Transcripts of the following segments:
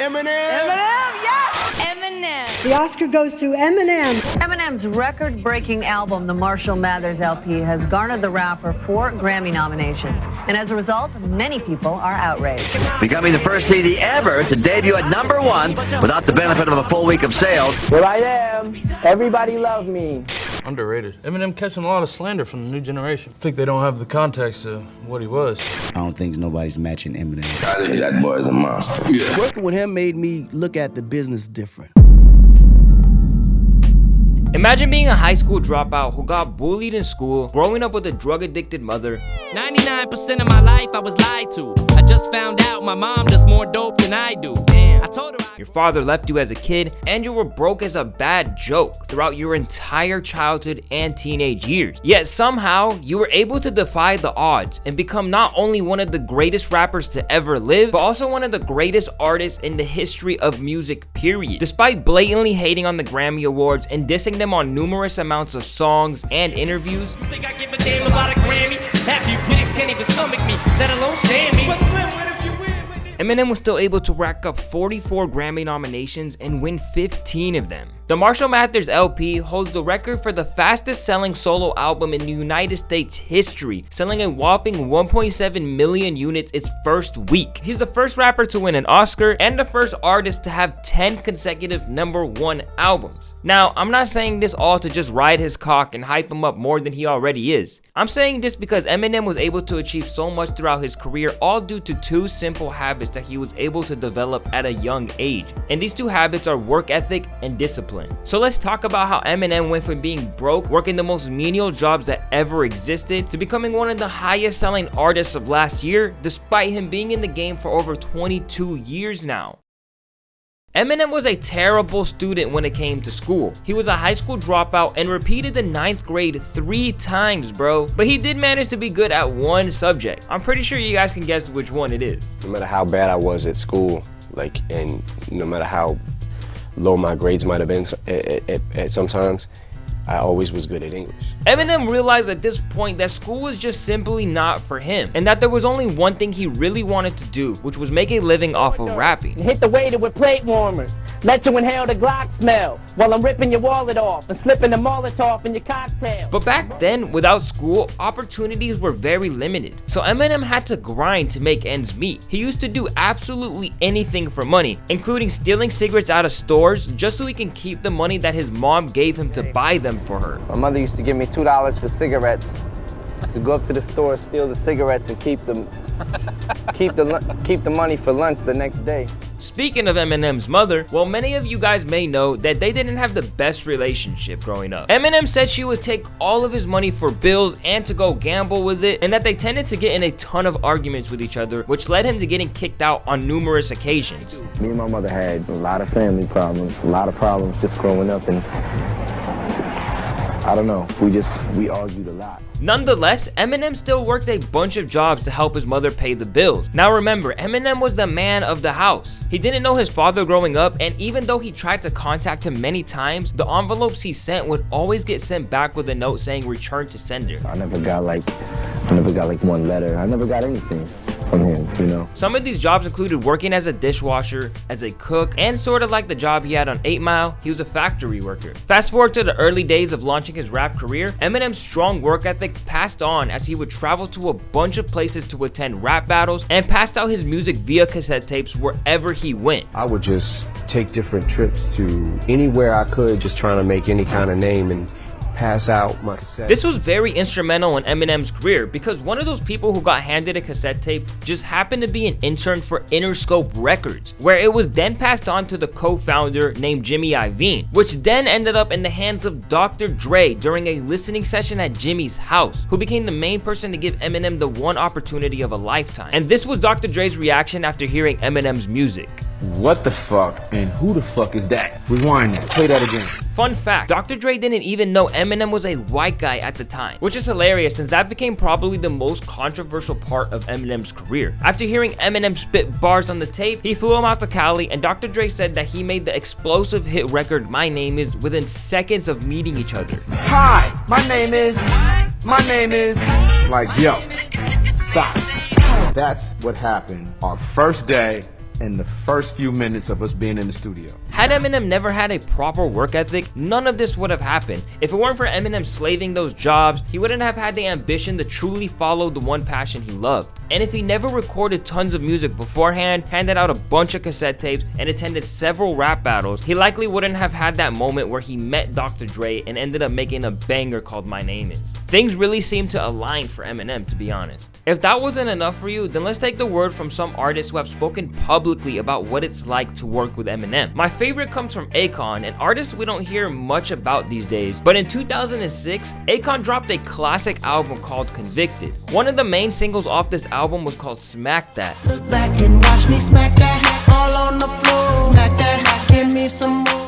Eminem. Eminem, yes! Eminem. The Oscar goes to Eminem. Eminem's record-breaking album, the Marshall Mathers LP, has garnered the rapper 4 Grammy nominations. And as a result, many people are outraged. Becoming the first CD ever to debut at #1 without the benefit of a full week of sales. Here I am. Everybody love me. Underrated. Eminem catching a lot of slander from the new generation. I think they don't have the context of what he was. I don't think nobody's matching Eminem. I think that boy is a monster. Yeah. Working with him made me look at the business different. Imagine being a high school dropout who got bullied in school, growing up with a drug-addicted mother. 99% of my life I was lied to. I just found out my mom does more dope than I do. Damn. I told her your father left you as a kid, and you were broke as a bad joke throughout your entire childhood and teenage years. Yet somehow, you were able to defy the odds and become not only one of the greatest rappers to ever live, but also one of the greatest artists in the history of music, period. Despite blatantly hating on the Grammy Awards and dissing them on numerous amounts of songs and interviews, you think I give a damn about a Grammy? Half you critics can't even stomach me, let alone stand me. Eminem was still able to rack up 44 Grammy nominations and win 15 of them. The Marshall Mathers LP holds the record for the fastest selling solo album in the United States history, selling a whopping 1.7 million units its first week. He's the first rapper to win an Oscar and the first artist to have 10 consecutive #1 albums. Now, I'm not saying this all to just ride his cock and hype him up more than he already is. I'm saying this because Eminem was able to achieve so much throughout his career, all due to 2 simple habits that he was able to develop at a young age. And these 2 habits are work ethic and discipline. So let's talk about how Eminem went from being broke, working the most menial jobs that ever existed, to becoming one of the highest selling artists of last year, despite him being in the game for over 22 years now. Eminem was a terrible student when it came to school. He was a high school dropout and repeated the 9th grade 3 times, bro. But he did manage to be good at one subject. I'm pretty sure you guys can guess which one it is. No matter how bad I was at school, and no matter how low my grades might have been at sometimes, I always was good at English. Eminem realized at this point that school was just simply not for him, and that there was only one thing he really wanted to do, which was make a living off of rapping. Hit the waiter with plate warmers. Let you inhale the Glock smell while I'm ripping your wallet off and slipping the Molotov in your cocktail. But back then, without school, opportunities were very limited. So Eminem had to grind to make ends meet. He used to do absolutely anything for money, including stealing cigarettes out of stores just so he can keep the money that his mom gave him to buy them for her. My mother used to give me $2 for cigarettes. I used to go up to the store, steal the cigarettes, and keep the money for lunch the next day. Speaking of Eminem's mother, well, many of you guys may know that they didn't have the best relationship growing up. Eminem said she would take all of his money for bills and to go gamble with it, and that they tended to get in a ton of arguments with each other, which led him to getting kicked out on numerous occasions. Me and my mother had a lot of family problems, a lot of problems just growing up, and I don't know, we argued a lot. Nonetheless, Eminem still worked a bunch of jobs to help his mother pay the bills. Now remember, Eminem was the man of the house. He didn't know his father growing up, and even though he tried to contact him many times, the envelopes he sent would always get sent back with a note saying return to sender. I never got like one letter. I never got anything from him, you know. Some of these jobs included working as a dishwasher, as a cook, and sort of like the job he had on 8 Mile, he was a factory worker. Fast forward to the early days of launching his rap career, Eminem's strong work ethic passed on as he would travel to a bunch of places to attend rap battles and passed out his music via cassette tapes wherever he went. I would just take different trips to anywhere I could, just trying to make any kind of name and pass out my cassette. This was very instrumental in Eminem's career because one of those people who got handed a cassette tape just happened to be an intern for Interscope Records, where it was then passed on to the co-founder named Jimmy Iovine, which then ended up in the hands of Dr. Dre during a listening session at Jimmy's house, who became the main person to give Eminem the one opportunity of a lifetime. And this was Dr. Dre's reaction after hearing Eminem's music. What the fuck and who the fuck is that? Rewind that, play that again. Fun fact, Dr. Dre didn't even know Eminem was a white guy at the time, which is hilarious since that became probably the most controversial part of Eminem's career. After hearing Eminem spit bars on the tape, he flew him out to Cali, and Dr. Dre said that he made the explosive hit record My Name Is within seconds of meeting each other. Hi, my name is, like, yo, stop. That's what happened our first day in the first few minutes of us being in the studio. Had Eminem never had a proper work ethic, none of this would have happened. If it weren't for Eminem slaving those jobs, he wouldn't have had the ambition to truly follow the one passion he loved. And if he never recorded tons of music beforehand, handed out a bunch of cassette tapes, and attended several rap battles, he likely wouldn't have had that moment where he met Dr. Dre and ended up making a banger called My Name Is. Things really seem to align for Eminem, to be honest. If that wasn't enough for you, then let's take the word from some artists who have spoken publicly about what it's like to work with Eminem. My favorite comes from Akon, an artist we don't hear much about these days, but in 2006, Akon dropped a classic album called Convicted. One of the main singles off this album was called Smack That. Look back and watch me smack that all on the floor. Smack that, give me some more.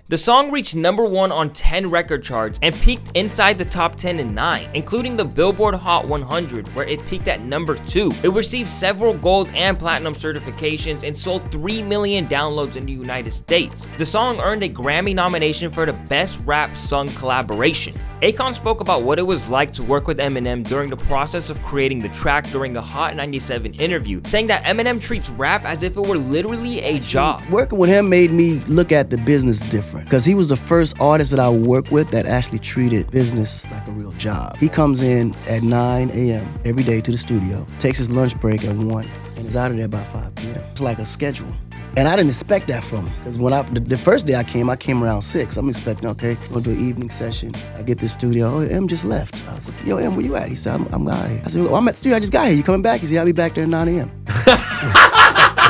The song reached #1 on 10 record charts and peaked inside the top 10 in 9, including the Billboard Hot 100, where it peaked at #2. It received several gold and platinum certifications and sold 3 million downloads in the United States. The song earned a Grammy nomination for the Best Rap Sung Collaboration. Akon spoke about what it was like to work with Eminem during the process of creating the track during a Hot 97 interview, saying that Eminem treats rap as if it were literally a job. Working with him made me look at the business different, because he was the first artist that I worked with that actually treated business like a real job. He comes in at 9 a.m. every day to the studio, takes his lunch break at 1, and is out of there by 5 p.m. It's like a schedule. And I didn't expect that from him, because when the first day I came around 6. I'm expecting, okay, we're gonna do an evening session. I get to the studio, oh, M just left. I was like, yo, M, where you at? He said, I'm out of here. I said, well, I'm at the studio, I just got here. You coming back? He said, I'll be back there at 9 a.m.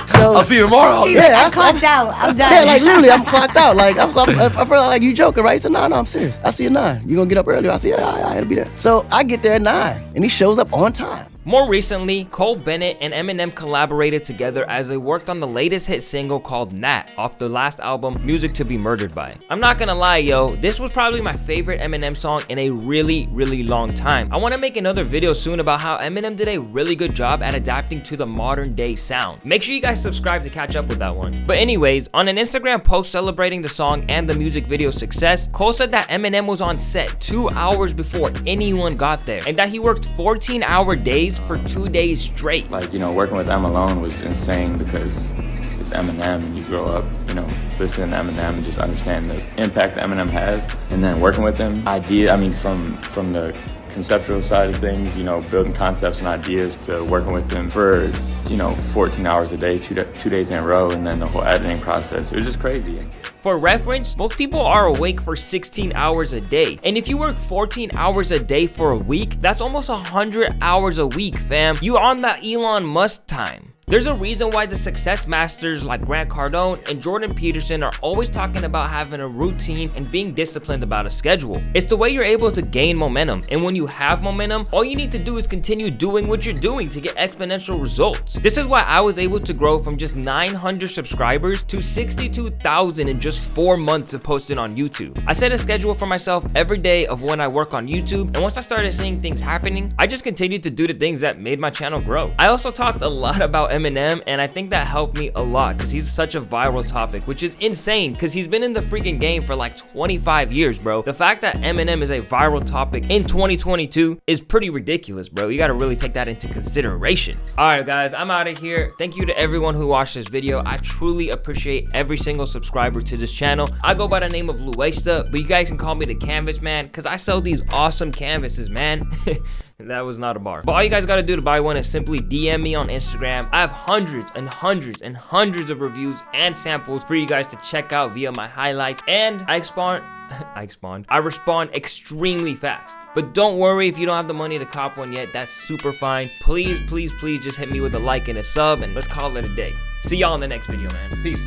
So, I'll see you tomorrow. Yeah, I'm clocked out. I'm done. Yeah, like literally, I'm clocked out. Like I felt like you joking, right? He said, no, I'm serious. I see you at 9. You gonna get up earlier? I said, yeah, I had to be there. So I get there at 9, and he shows up on time. More recently, Cole Bennett and Eminem collaborated together as they worked on the latest hit single called Nat off their last album, Music to Be Murdered By. I'm not gonna lie, yo, this was probably my favorite Eminem song in a really, really long time. I wanna make another video soon about how Eminem did a really good job at adapting to the modern day sound. Make sure you guys subscribe to catch up with that one. But anyways, on an Instagram post celebrating the song and the music video's success, Cole said that Eminem was on set 2 hours before anyone got there, and that he worked 14-hour days for 2 days straight. Like, you know, working with M alone was insane because it's Eminem and you grow up, you know, listening to Eminem and just understand the impact that Eminem has. And then working with him, from the conceptual side of things, you know, building concepts and ideas, to working with him for, you know, 14 hours a day, two days in a row, and then the whole editing process. It was just crazy. For reference, most people are awake for 16 hours a day. And if you work 14 hours a day for a week, that's almost 100 hours a week, fam. You on that Elon Musk time. There's a reason why the success masters like Grant Cardone and Jordan Peterson are always talking about having a routine and being disciplined about a schedule. It's the way you're able to gain momentum, and when you have momentum, all you need to do is continue doing what you're doing to get exponential results. This is why I was able to grow from just 900 subscribers to 62,000 in just 4 months of posting on YouTube. I set a schedule for myself every day of when I work on YouTube, and once I started seeing things happening, I just continued to do the things that made my channel grow. I also talked a lot about Eminem, and I think that helped me a lot because he's such a viral topic, which is insane because he's been in the freaking game for like 25 years, bro. The fact that Eminem is a viral topic in 2022 is pretty ridiculous, bro. You gotta really take that into consideration. All right, guys, I'm out of here. Thank you to everyone who watched this video. I truly appreciate every single subscriber to this channel. I go by the name of Louaista, but you guys can call me the Canvas Man because I sell these awesome canvases, man. That was not a bar. But all you guys gotta do to buy one is simply DM me on Instagram. I have hundreds and hundreds and hundreds of reviews and samples for you guys to check out via my highlights. And I respond extremely fast. But don't worry if you don't have the money to cop one yet, that's super fine. Please, please, please just hit me with a like and a sub, and let's call it a day. See y'all in the next video, man. Peace.